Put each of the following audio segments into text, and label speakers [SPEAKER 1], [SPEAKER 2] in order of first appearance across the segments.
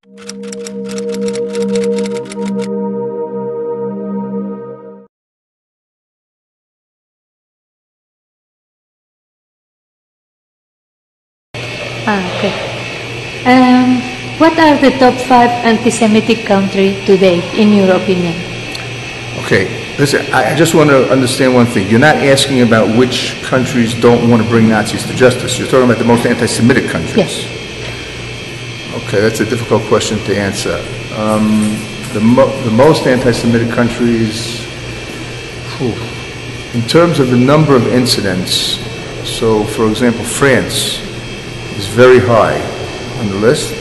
[SPEAKER 1] Okay. What are the top 5 anti-Semitic countries today, in your opinion?
[SPEAKER 2] Okay, listen, I just want to understand one thing. You're not asking about which countries don't want to bring Nazis to justice. You're talking about the most anti-Semitic countries.
[SPEAKER 1] Yes.
[SPEAKER 2] Okay, that's a difficult question to answer. The most anti-Semitic countries, in terms of the number of incidents, so for example, France is very high on the list.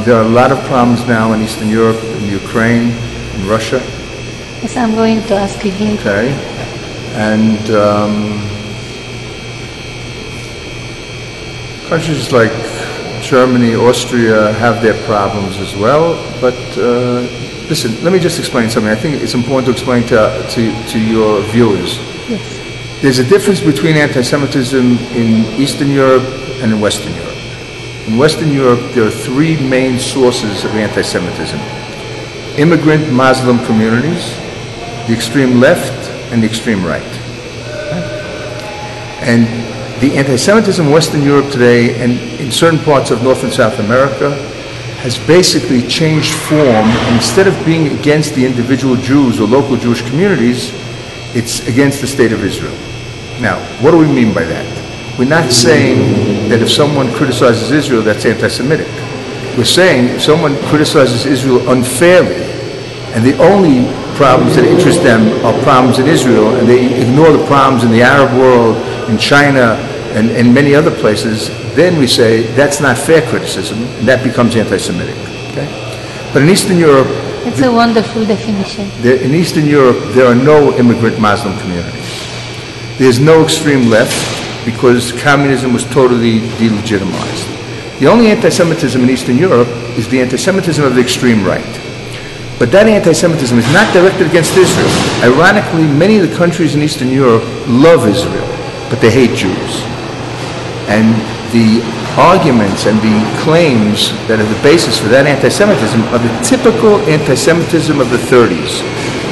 [SPEAKER 2] There are a lot of problems now in Eastern Europe, in Ukraine, in Russia.
[SPEAKER 1] Yes, I'm going to ask you later.
[SPEAKER 2] Okay, and countries like Germany, Austria have their problems as well. But listen, let me just explain something. I think it's important to explain to your viewers.
[SPEAKER 1] Yes.
[SPEAKER 2] There's a difference between anti-Semitism in Eastern Europe and in Western Europe. In Western Europe, there are 3 main sources of anti-Semitism: immigrant Muslim communities, the extreme left, and the extreme right. And the anti-Semitism in Western Europe today, and in certain parts of North and South America, has basically changed form. And instead of being against the individual Jews or local Jewish communities, it's against the state of Israel. Now, what do we mean by that? We're not saying that if someone criticizes Israel, that's anti-Semitic. We're saying if someone criticizes Israel unfairly, and the only problems that interest them are problems in Israel, and they ignore the problems in the Arab world, in China, and many other places, then we say that's not fair criticism, and that becomes anti-Semitic. Okay? But in Eastern Europe,
[SPEAKER 1] it's a wonderful definition.
[SPEAKER 2] In Eastern Europe, there are no immigrant Muslim communities. There's no extreme left because communism was totally delegitimized. The only anti-Semitism in Eastern Europe is the anti-Semitism of the extreme right. But that anti-Semitism is not directed against Israel. Ironically, many of the countries in Eastern Europe love Israel, but they hate Jews. And the arguments and the claims that are the basis for that anti-Semitism are the typical anti-Semitism of the 30s.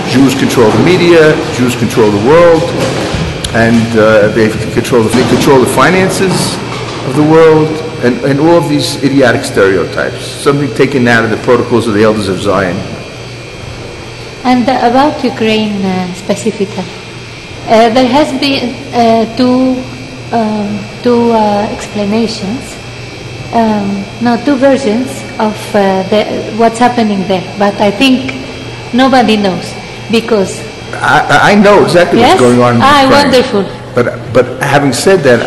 [SPEAKER 2] Jews control the media, Jews control the world, and they control the finances of the world, and all of these idiotic stereotypes, something taken out of the Protocols of the Elders of Zion.
[SPEAKER 1] And about Ukraine specifically, there has been two explanations, two versions of what's happening there. But I think nobody knows because
[SPEAKER 2] I know exactly what's going on in Ukraine.
[SPEAKER 1] Wonderful.
[SPEAKER 2] But having said that,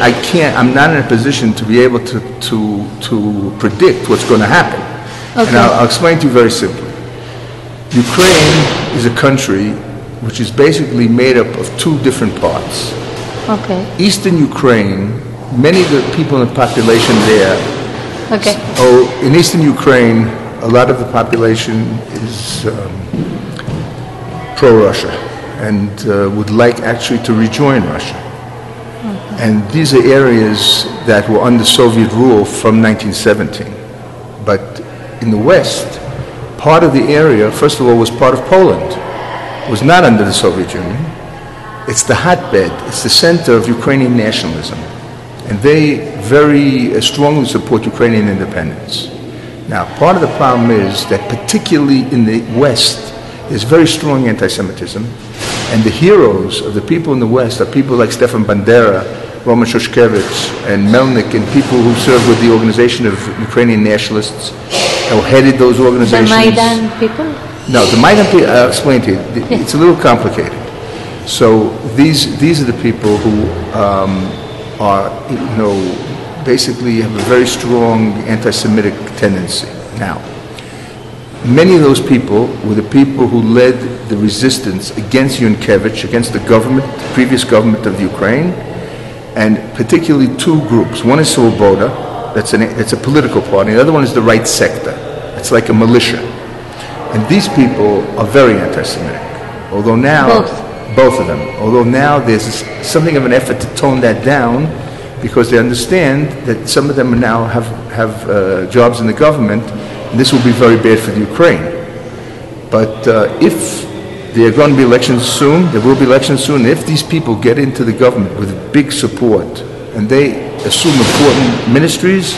[SPEAKER 2] I'm not in a position to be able to predict what's going to happen.
[SPEAKER 1] Okay.
[SPEAKER 2] And I'll explain to you very simply. Ukraine is a country which is basically made up of 2 different parts.
[SPEAKER 1] Okay.
[SPEAKER 2] Eastern Ukraine, many of the people in the population there.
[SPEAKER 1] Okay.
[SPEAKER 2] In Eastern Ukraine, a lot of the population is pro-Russia and would like actually to rejoin Russia. Okay. And these are areas that were under Soviet rule from 1917. But in the West, part of the area, first of all, was part of Poland. It was not under the Soviet Union. It's the hotbed, it's the center of Ukrainian nationalism. And they very strongly support Ukrainian independence. Now, part of the problem is that particularly in the West, there's very strong anti-Semitism. And the heroes of the people in the West are people like Stefan Bandera, Roman Shushkevich, and Melnik, and people who served with the Organization of Ukrainian Nationalists, who headed those organizations.
[SPEAKER 1] The Maidan people?
[SPEAKER 2] No, the Maidan people, I'll explain to you. It's a little complicated. So these are the people who are, basically have a very strong anti-Semitic tendency. Now, many of those people were the people who led the resistance against Yunkevich, against the government, the previous government of Ukraine, and particularly 2 groups. One is Svoboda, it's a political party. The other one is the right sector. It's like a militia. And these people are very anti-Semitic. Although now, both of them. Although now there's something of an effort to tone that down, because they understand that some of them now have jobs in the government, and this will be very bad for the Ukraine. But if there are going to be elections soon, there will be elections soon, if these people get into the government with big support and they assume important ministries,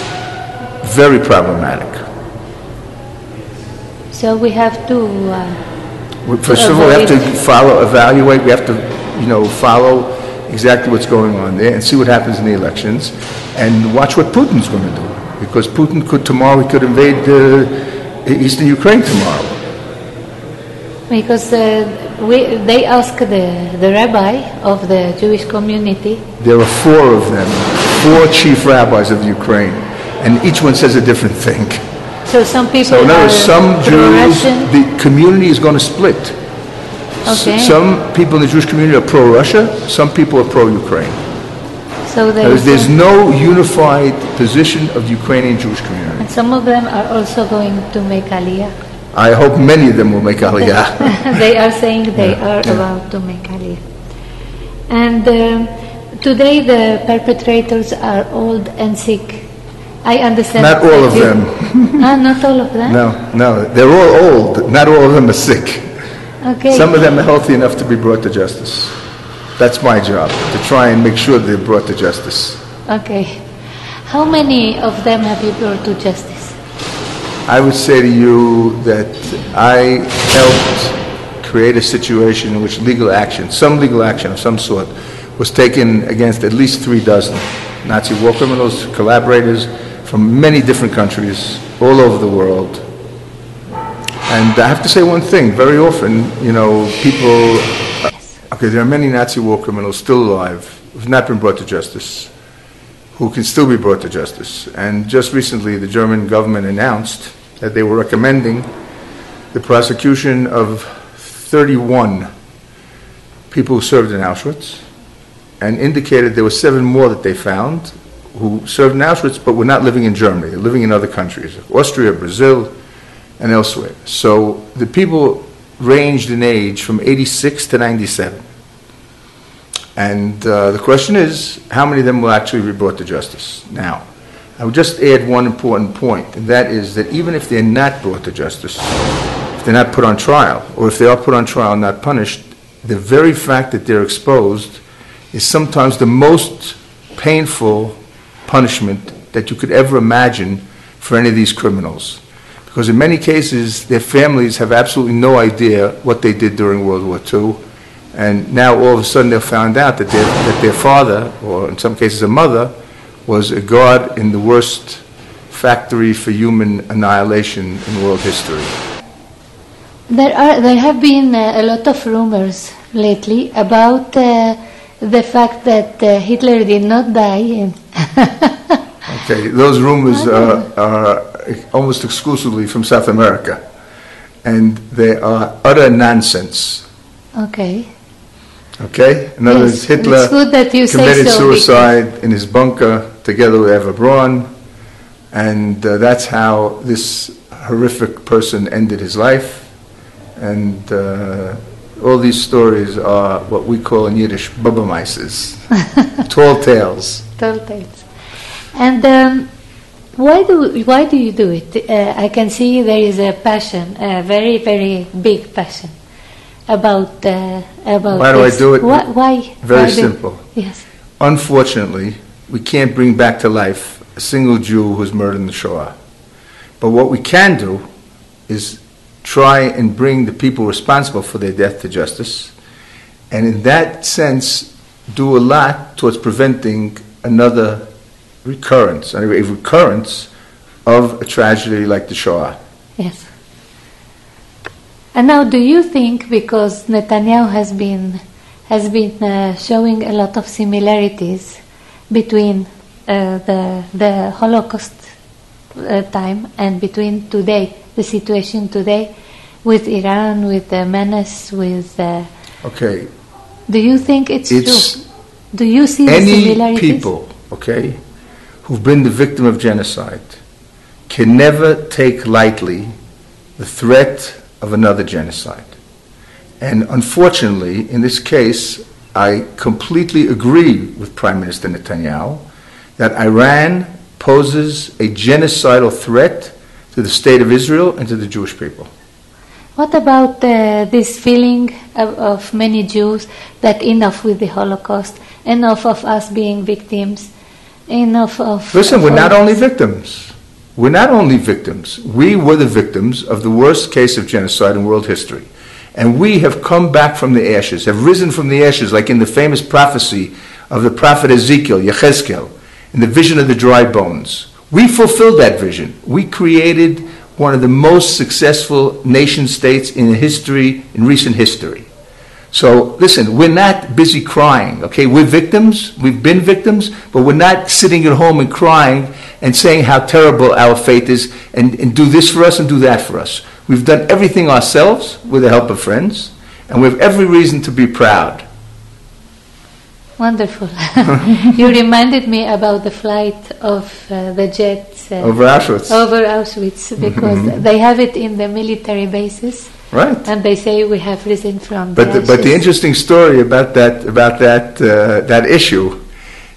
[SPEAKER 2] very problematic.
[SPEAKER 1] So we have to
[SPEAKER 2] First of all, we have to evaluate, we have to, follow exactly what's going on there and see what happens in the elections and watch what Putin's going to do. Because Putin he could invade eastern Ukraine tomorrow.
[SPEAKER 1] Because they ask the rabbi of the Jewish community.
[SPEAKER 2] There are 4 of them, 4 chief rabbis of Ukraine, and each one says a different thing.
[SPEAKER 1] So some people
[SPEAKER 2] So in other words, some Jews,
[SPEAKER 1] pro-Russian.
[SPEAKER 2] the community is going to split.
[SPEAKER 1] Okay.
[SPEAKER 2] Some people in the Jewish community are pro-Russia, some people are pro-Ukraine.
[SPEAKER 1] So
[SPEAKER 2] There's no unified position of the Ukrainian Jewish community.
[SPEAKER 1] and some of them are also going to make Aliyah.
[SPEAKER 2] I hope many of them will make Aliyah.
[SPEAKER 1] They are saying they are about to make Aliyah. And today the perpetrators are old and sick. I understand.
[SPEAKER 2] Not all of them.
[SPEAKER 1] Not all of them?
[SPEAKER 2] No, they're all old. Not all of them are sick.
[SPEAKER 1] Okay.
[SPEAKER 2] Some of them are healthy enough to be brought to justice. That's my job, to try and make sure they're brought to justice.
[SPEAKER 1] Okay. How many of them have you brought to justice?
[SPEAKER 2] I would say to you that I helped create a situation in which some legal action of some sort, was taken against at least 3 dozen Nazi war criminals, collaborators from many different countries all over the world. And I have to say one thing, very often, people, there are many Nazi war criminals still alive who have not been brought to justice, who can still be brought to justice. And just recently, the German government announced that they were recommending the prosecution of 31 people who served in Auschwitz, and indicated there were 7 more that they found who served in Auschwitz but were not living in Germany. They're living in other countries, Austria, Brazil, and elsewhere. So the people ranged in age from 86 to 97. And the question is, how many of them will actually be brought to justice? Now, I would just add one important point, and that is that even if they're not brought to justice, if they're not put on trial, or if they are put on trial and not punished, the very fact that they're exposed is sometimes the most painful punishment that you could ever imagine for any of these criminals. Because in many cases, their families have absolutely no idea what they did during World War II, and now all of a sudden they're found out that their father, or in some cases a mother, was a guard in the worst factory for human annihilation in world history.
[SPEAKER 1] There have been a lot of rumors lately about the fact that Hitler did not die.
[SPEAKER 2] Okay, those rumors are almost exclusively from South America, and they are utter nonsense.
[SPEAKER 1] Okay.
[SPEAKER 2] Okay? In other words, Hitler
[SPEAKER 1] it's good that you
[SPEAKER 2] committed
[SPEAKER 1] say so,
[SPEAKER 2] suicide in his bunker together with Eva Braun, and that's how this horrific person ended his life. And all these stories are what we call in Yiddish Bubameises, tall tales.
[SPEAKER 1] Tall tales. And why do you do it? I can see there is a passion, a very, very big passion about
[SPEAKER 2] Why do
[SPEAKER 1] this.
[SPEAKER 2] I do it?
[SPEAKER 1] Why?
[SPEAKER 2] Very simple.
[SPEAKER 1] Yes.
[SPEAKER 2] Unfortunately, we can't bring back to life a single Jew who was murdered in the Shoah. But what we can do is try and bring the people responsible for their death to justice, and in that sense do a lot towards preventing another recurrence, a recurrence of a tragedy like the Shoah.
[SPEAKER 1] Yes. And now, do you think, because Netanyahu has been showing a lot of similarities between the Holocaust time and between today, the situation today, with Iran, with the menace, with...
[SPEAKER 2] Okay.
[SPEAKER 1] Do you think it's true? Do you see the similarities?
[SPEAKER 2] Any people, okay, who've been the victim of genocide can never take lightly the threat of another genocide. And unfortunately, in this case, I completely agree with Prime Minister Netanyahu that Iran poses a genocidal threat to the state of Israel and to the Jewish people.
[SPEAKER 1] What about this feeling of many Jews that enough with the Holocaust, enough of us being victims, enough of...
[SPEAKER 2] Listen, we're not only victims. We're not only victims. We were the victims of the worst case of genocide in world history. And we have come back from the ashes, have risen from the ashes, like in the famous prophecy of the prophet Ezekiel, Yechezkel, in the vision of the dry bones. We fulfilled that vision. We created one of the most successful nation states in history, in recent history. So listen, we're not busy crying, okay? We're victims, we've been victims, but we're not sitting at home and crying and saying how terrible our fate is and do this for us and do that for us. We've done everything ourselves with the help of friends, and we have every reason to be proud.
[SPEAKER 1] Wonderful. You reminded me about the flight of the jets
[SPEAKER 2] over
[SPEAKER 1] Auschwitz, because they have it in the military bases.
[SPEAKER 2] Right.
[SPEAKER 1] And they say we have risen from the ashes.
[SPEAKER 2] But the interesting story about that issue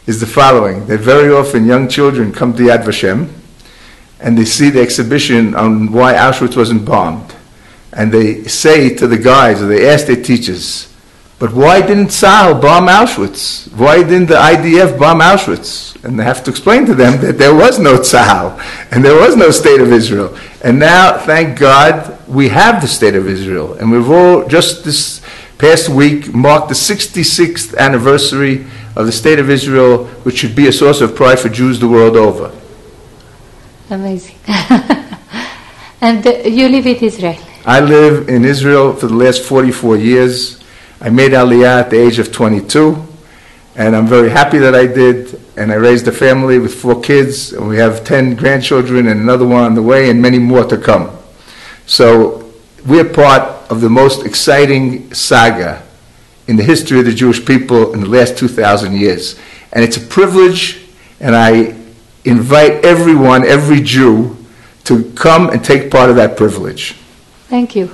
[SPEAKER 2] is the following: that very often young children come to Yad Vashem and they see the exhibition on why Auschwitz wasn't bombed, and they say to the guys, or they ask their teachers, but why didn't Tzahal bomb Auschwitz? Why didn't the IDF bomb Auschwitz? And they have to explain to them that there was no Tzahal and there was no state of Israel. And now, thank God, we have the state of Israel. And we've all, just this past week, marked the 66th anniversary of the state of Israel, which should be a source of pride for Jews the world over.
[SPEAKER 1] Amazing. And you live in Israel?
[SPEAKER 2] I live in Israel for the last 44 years. I made Aliyah at the age of 22, and I'm very happy that I did. And I raised a family with 4 kids, and we have 10 grandchildren and another one on the way and many more to come. So we're part of the most exciting saga in the history of the Jewish people in the last 2,000 years. And it's a privilege, and I invite everyone, every Jew, to come and take part of that privilege.
[SPEAKER 1] Thank you.